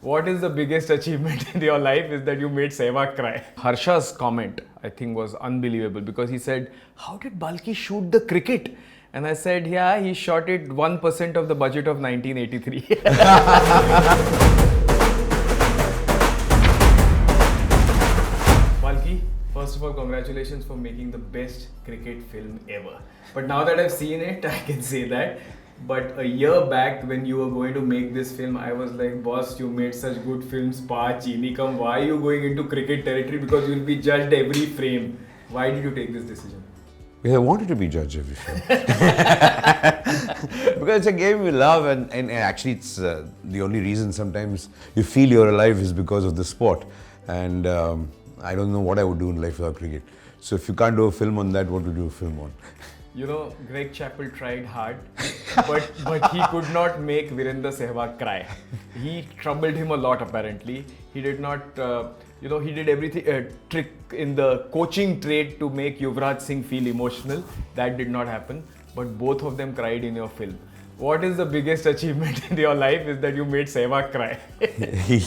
What is the biggest achievement in your life is that you made Sehwag cry. Harsha's comment, I think, was unbelievable because he said, "How did Balki shoot the cricket?" And I said, "Yeah, he shot it 1% of the budget of 1983." Balki, first of all, congratulations for making the best cricket film ever. But now that I've seen it, I can say that. But a year back, when you were going to make this film, I was like, boss, you made such good films, Pa, Chini Kam, why are you going into cricket territory? Because you'll be judged every frame. Why did you take this decision? Because I wanted to be judged every film. Because it's a game we love, and actually it's the only reason sometimes you feel you're alive is because of the sport. And I don't know what I would do in life without cricket. So if you can't do a film on that, what would you do a film on? You know, Greg Chappell tried hard, but he could not make Virender Sehwag cry. He troubled him a lot apparently. He did not, he did everything, trick in the coaching trade to make Yuvraj Singh feel emotional. That did not happen, but both of them cried in your film. What is the biggest achievement in your life is that you made Sehwag cry.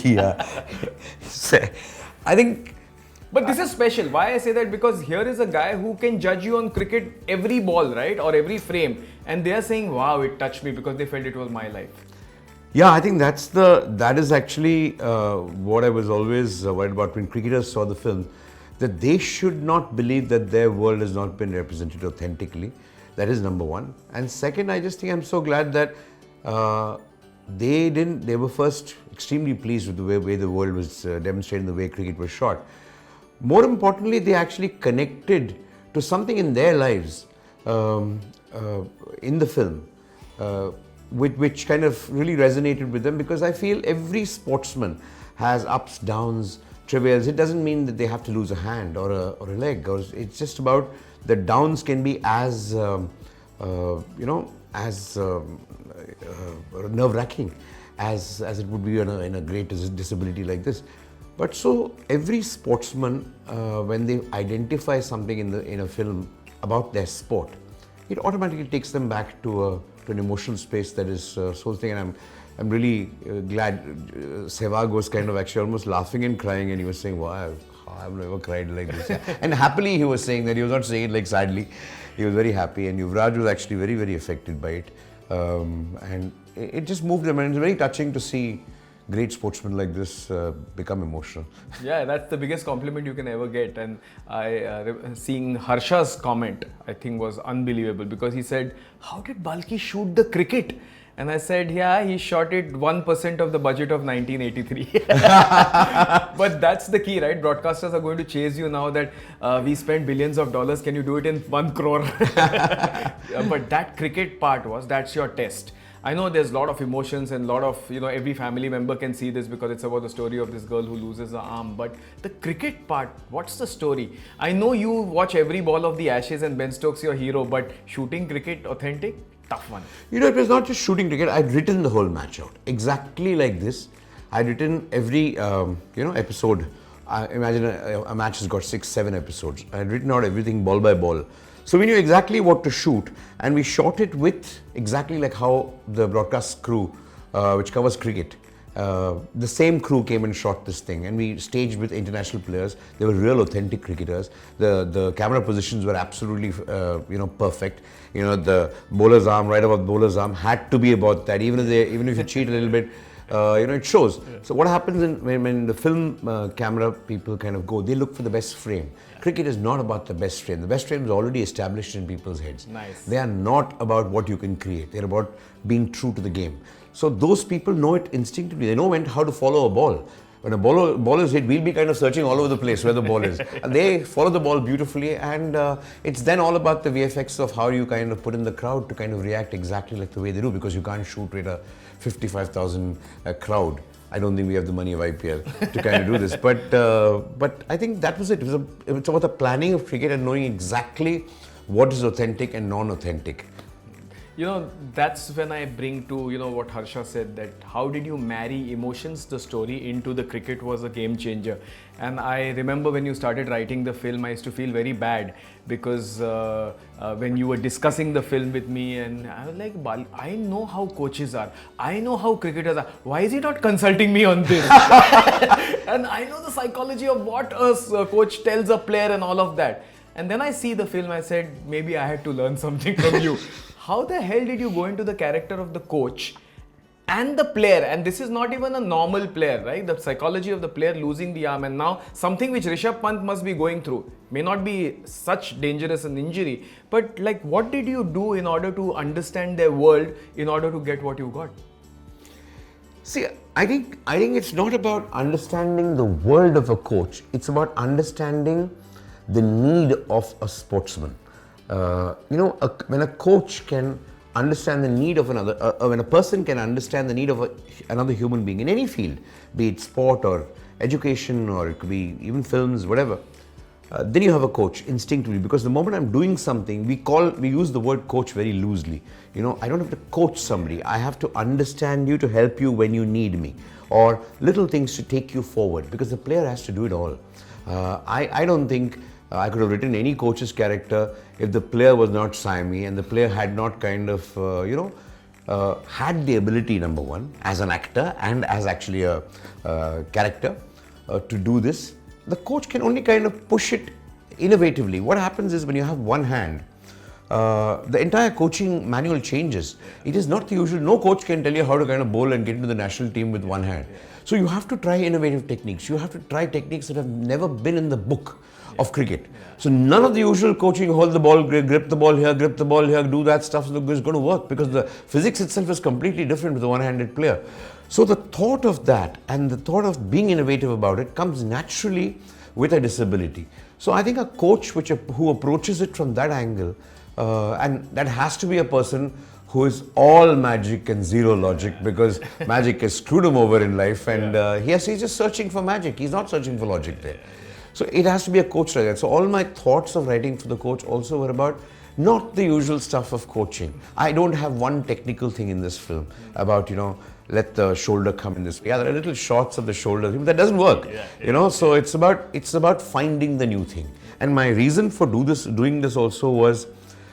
Yeah. I think... But this is special. Why I say that? Because here is a guy who can judge you on cricket every ball, right? Or every frame. And they are saying, wow, it touched me because they felt it was my life. Yeah, I think that is actually what I was always worried about when cricketers saw the film, that they should not believe that their world has not been represented authentically. That is number one. And second, I just think I'm so glad that they were first extremely pleased with the way the world was demonstrating the way cricket was shot. More importantly, they actually connected to something in their lives in the film, which kind of really resonated with them, because I feel every sportsman has ups, downs, travails. It doesn't mean that they have to lose a hand or a leg. Or it's just about the downs can be as nerve-wracking as it would be in a great disability like this. But so every sportsman, when they identify something in a film about their sport, it automatically takes them back to an emotional space that is soul-thing. And I'm really glad Sehwag was kind of actually almost laughing and crying, and he was saying, "Wow, I've never cried like this." And happily he was saying that. He was not saying it like sadly. He was very happy, and Yuvraj was actually very, very affected by it. And it just moved him, and it's very touching to see great sportsmen like this become emotional. Yeah, that's the biggest compliment you can ever get. And seeing Harsha's comment, I think, was unbelievable because he said, "How did Balki shoot the cricket?" And I said, "Yeah, he shot it 1% of the budget of 1983. But that's the key, right? Broadcasters are going to chase you now that we spent billions of dollars. Can you do it in 1 crore? But that cricket part that's your test. I know there's a lot of emotions and a lot of, every family member can see this because it's about the story of this girl who loses her arm. But the cricket part, what's the story? I know you watch every ball of the Ashes and Ben Stokes your hero, but shooting cricket authentic, tough one. It was not just shooting cricket. I'd written the whole match out exactly like this. I'd written every, episode. Imagine a match has got 6-7 episodes. I'd written out everything ball by ball. So we knew exactly what to shoot, and we shot it with exactly like how the broadcast crew, which covers cricket, the same crew came and shot this thing, and we staged with international players. They were real authentic cricketers. The camera positions were absolutely perfect. The bowler's arm, right above the bowler's arm, had to be about that. Even if you cheat a little bit, it shows. Yeah. So what happens when the film camera people kind of go, they look for the best frame. Yeah. Cricket is not about the best frame. The best frame is already established in people's heads. Nice. They are not about what you can create. They're about being true to the game. So those people know it instinctively. They know how to follow a ball. When a ball is hit, we'll be kind of searching all over the place where the ball is. And they follow the ball beautifully, and it's then all about the VFX of how you kind of put in the crowd to kind of react exactly like the way they do, because you can't shoot with a 55,000 crowd. I don't think we have the money of IPL to kind of do this. But I think that was it. It's about the planning of cricket and knowing exactly what is authentic and non-authentic. You know, that's when I bring to, you know, what Harsha said, that how did you marry emotions, the story, into the cricket was a game changer. And I remember when you started writing the film, I used to feel very bad because when you were discussing the film with me, and I was like, I know how coaches are, I know how cricketers are, why is he not consulting me on this? And I know the psychology of what a coach tells a player and all of that. And then I see the film, I said, maybe I had to learn something from you. How the hell did you go into the character of the coach and the player? And this is not even a normal player, right? The psychology of the player losing the arm, and now something which Rishabh Pant must be going through. May not be such dangerous an injury, but like, what did you do in order to understand their world, in order to get what you got? See, I think it's not about understanding the world of a coach. It's about understanding the need of a sportsman. When a coach can understand the need of another, when a person can understand the need of another human being in any field, be it sport or education, or it could be even films, whatever, then you have a coach instinctively. Because the moment I'm doing something, we use the word coach very loosely. You know, I don't have to coach somebody. I have to understand you to help you when you need me, or little things to take you forward, because the player has to do it all. I don't think I could have written any coach's character if the player was not Siami and the player had not kind of, had the ability, number one, as an actor and as actually a character to do this. The coach can only kind of push it innovatively. What happens is when you have one hand, the entire coaching manual changes. It is not the usual. No coach can tell you how to kind of bowl and get into the national team with one hand. So you have to try innovative techniques. You have to try techniques that have never been in the book of cricket. So none of the usual coaching, hold the ball, grip the ball here, do that stuff is going to work, because the physics itself is completely different with a one-handed player. So the thought of that and the thought of being innovative about it comes naturally with a disability. So I think a coach who approaches it from that angle, and that has to be a person who is all magic and zero logic, because magic has screwed him over in life, and he's just searching for magic. He's not searching for logic there. So it has to be a coach like that. So all my thoughts of writing for the coach also were about not the usual stuff of coaching. I don't have one technical thing in this film about, let the shoulder come in this way. Yeah, there are little shots of the shoulder, but that doesn't work. So it's about finding the new thing. And my reason for doing this also was,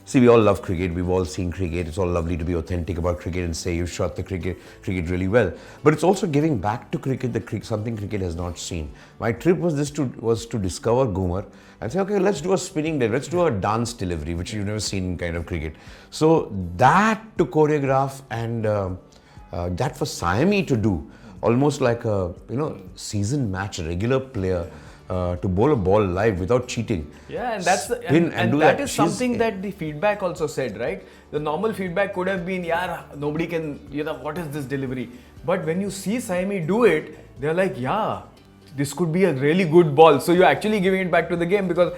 see, we all love cricket, we've all seen cricket, it's all lovely to be authentic about cricket and say you've shot the cricket really well. But it's also giving back to cricket something cricket has not seen. My trip was to discover Ghumar and say, okay, let's do a spinning delivery, let's do a dance delivery, which you've never seen in kind of cricket. So that to choreograph, and that for Siami to do, almost like a seasoned match, a regular player, to bowl a ball live without cheating. Yeah, and that's that is something that the feedback also said, right? The normal feedback could have been, yeah, nobody can, what is this delivery? But when you see Siami do it, they're like, yeah, this could be a really good ball. So you're actually giving it back to the game, because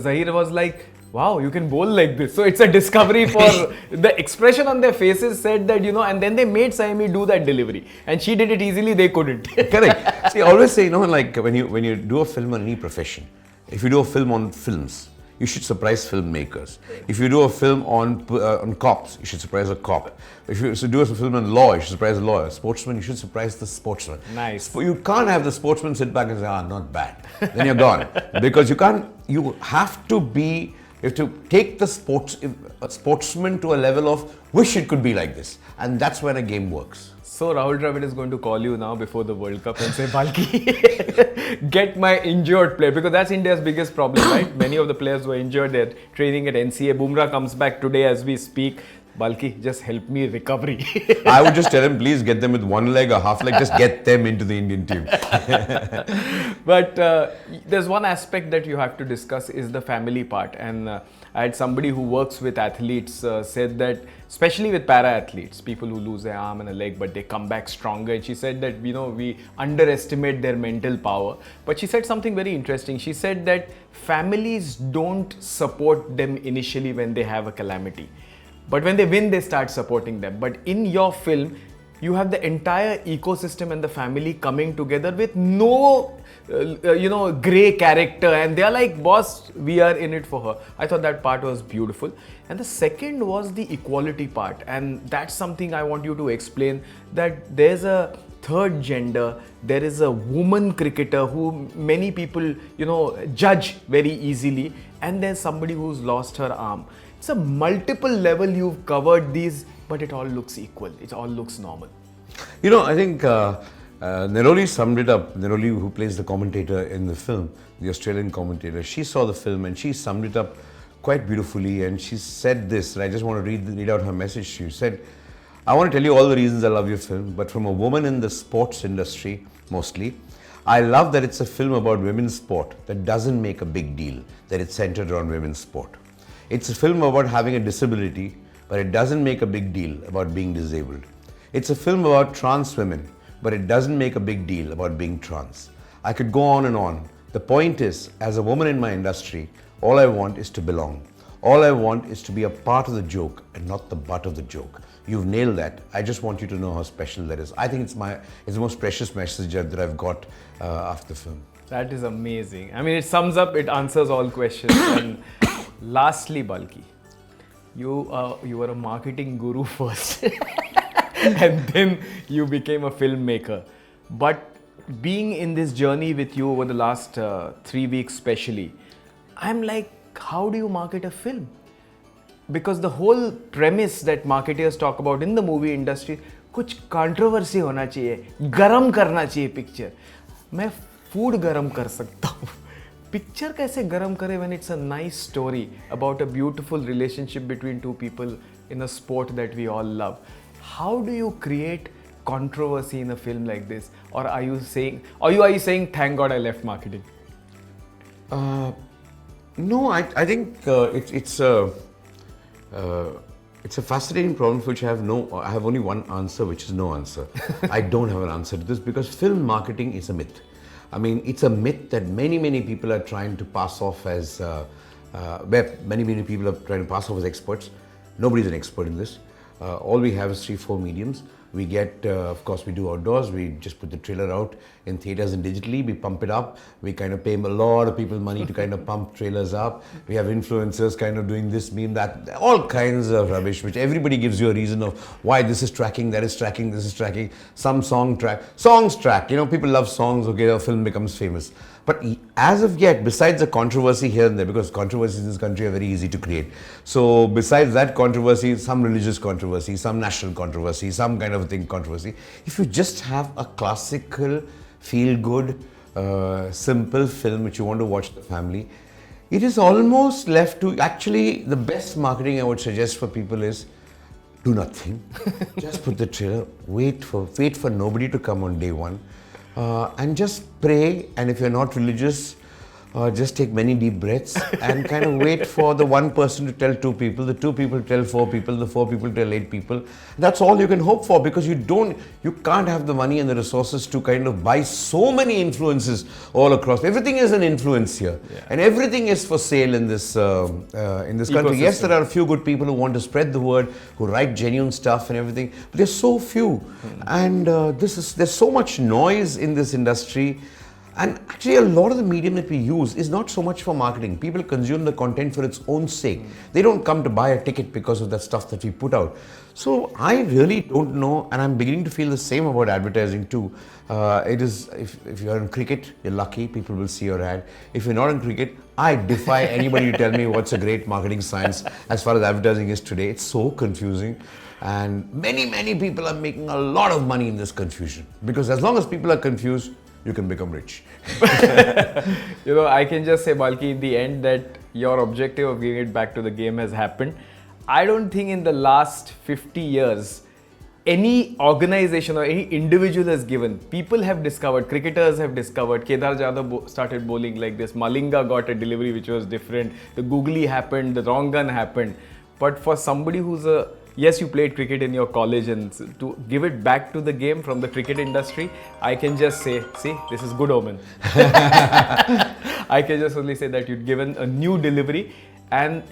Zahir was like, wow, you can bowl like this. So it's a discovery for the expression on their faces said that, and then they made Siami do that delivery. And she did it easily, they couldn't. Correct. See, I always say, like when you do a film on any profession, if you do a film on films, you should surprise filmmakers. If you do a film on cops, you should surprise a cop. If you do a film on law, you should surprise a lawyer. Sportsman, you should surprise the sportsman. Nice. You can't have the sportsman sit back and say, not bad. Then you're gone. Because you have to take the sportsman to a level of wish it could be like this. And that's when a game works. So Rahul Dravid is going to call you now before the World Cup and say, Balki, get my injured player. Because that's India's biggest problem, right? Many of the players were injured. They're training at NCA. Bumrah comes back today as we speak. Balki, just help me recovery. I would just tell him, please get them with one leg or half leg, just get them into the Indian team. But there's one aspect that you have to discuss is the family part. And I had somebody who works with athletes said that, especially with para-athletes, people who lose their arm and a leg, but they come back stronger. And she said that, we underestimate their mental power. But she said something very interesting. She said that families don't support them initially when they have a calamity. But when they win, they start supporting them. But in your film, you have the entire ecosystem and the family coming together with no grey character, and they are like, boss, we are in it for her. I thought that part was beautiful. And the second was the equality part, and that's something I want you to explain, that there's a third gender, there is a woman cricketer who many people judge very easily, and there's somebody who's lost her arm. It's a multiple level you've covered these, but it all looks equal, it all looks normal. I think Neroli summed it up. Neroli, who plays the commentator in the film, the Australian commentator, she saw the film and she summed it up quite beautifully, and she said this, and I just want to read out her message. She said, I want to tell you all the reasons I love your film, but from a woman in the sports industry, mostly, I love that it's a film about women's sport that doesn't make a big deal that it's centered around women's sport. It's a film about having a disability, but it doesn't make a big deal about being disabled. It's a film about trans women, but it doesn't make a big deal about being trans. I could go on and on. The point is, as a woman in my industry, all I want is to belong. All I want is to be a part of the joke and not the butt of the joke. You've nailed that. I just want you to know how special that is. I think it's the most precious message that I've got after the film. That is amazing. I mean, it sums up, it answers all questions. And lastly, Balki, you were a marketing guru first. And then you became a filmmaker. But being in this journey with you over the last 3 weeks especially, I'm like, how do you market a film? Because the whole premise that marketers talk about in the movie industry, कुछ controversy होना चाहिए, गरम करना चाहिए picture. मैं food गरम कर सकता हूँ. Picture कैसे गरम करे when it's a nice story about a beautiful relationship between two people in a sport that we all love. How do you create controversy in a film like this? Or are you saying, thank God I left marketing? No, I think it's a fascinating problem for which I have only one answer, which is no answer. I don't have an answer to this because film marketing is a myth. I mean, it's a myth that many people are trying to pass off as, many people are trying to pass off as experts. Nobody's an expert in this. All we have is 3-4 mediums. We get, of course, we do outdoors. We just put the trailer out in theaters and digitally. We pump it up. We kind of pay a lot of people money to kind of pump trailers up. We have influencers kind of doing this, meme, that, all kinds of rubbish, which everybody gives you a reason of why this is tracking, that is tracking, this is tracking. Some songs track. People love songs. Okay, a film becomes famous. But as of yet, besides the controversy here and there, because controversies in this country are very easy to create. So besides that controversy, some religious controversy, some national controversy, some kind of thing controversy, if you just have a classical, feel-good, simple film which you want to watch with the family, it is almost left to, actually the best marketing I would suggest for people is, do nothing. Just put the trailer, wait for nobody to come on day one. And just pray, and if you're not religious, just take many deep breaths and kind of wait for the one person to tell 2 people, the 2 people to tell 4 people, the 4 people to tell 8 people. That's all you can hope for, because you can't have the money and the resources to kind of buy so many influences all across. Everything is an influence here, and everything is for sale in this country. Yes, there are a few good people who want to spread the word, who write genuine stuff and everything, but there's so few, and there's so much noise in this industry. And actually, a lot of the medium that we use is not so much for marketing. People consume the content for its own sake. They don't come to buy a ticket because of that stuff that we put out. So I really don't know, and I'm beginning to feel the same about advertising too. It is, if you're in cricket, you're lucky, people will see your ad. If you're not in cricket, I defy anybody to tell me what's a great marketing science as far as advertising is today. It's so confusing. And many people are making a lot of money in this confusion. Because as long as people are confused, you can become rich. I can just say, Balki, in the end, that your objective of giving it back to the game has happened. I don't think in the last 50 years, any organization or any individual has given. People have discovered, cricketers have discovered, Kedar Jadhav started bowling like this, Malinga got a delivery which was different, the googly happened, the wrong gun happened. But for somebody who's yes, you played cricket in your college, and to give it back to the game from the cricket industry, I can just say, see, this is good omen. I can just only say that you've given a new delivery, and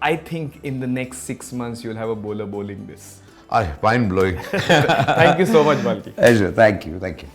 I think in the next 6 months, you'll have a bowler bowling this. Mind blowing. Thank you so much, Balki. Pleasure. Thank you. Thank you.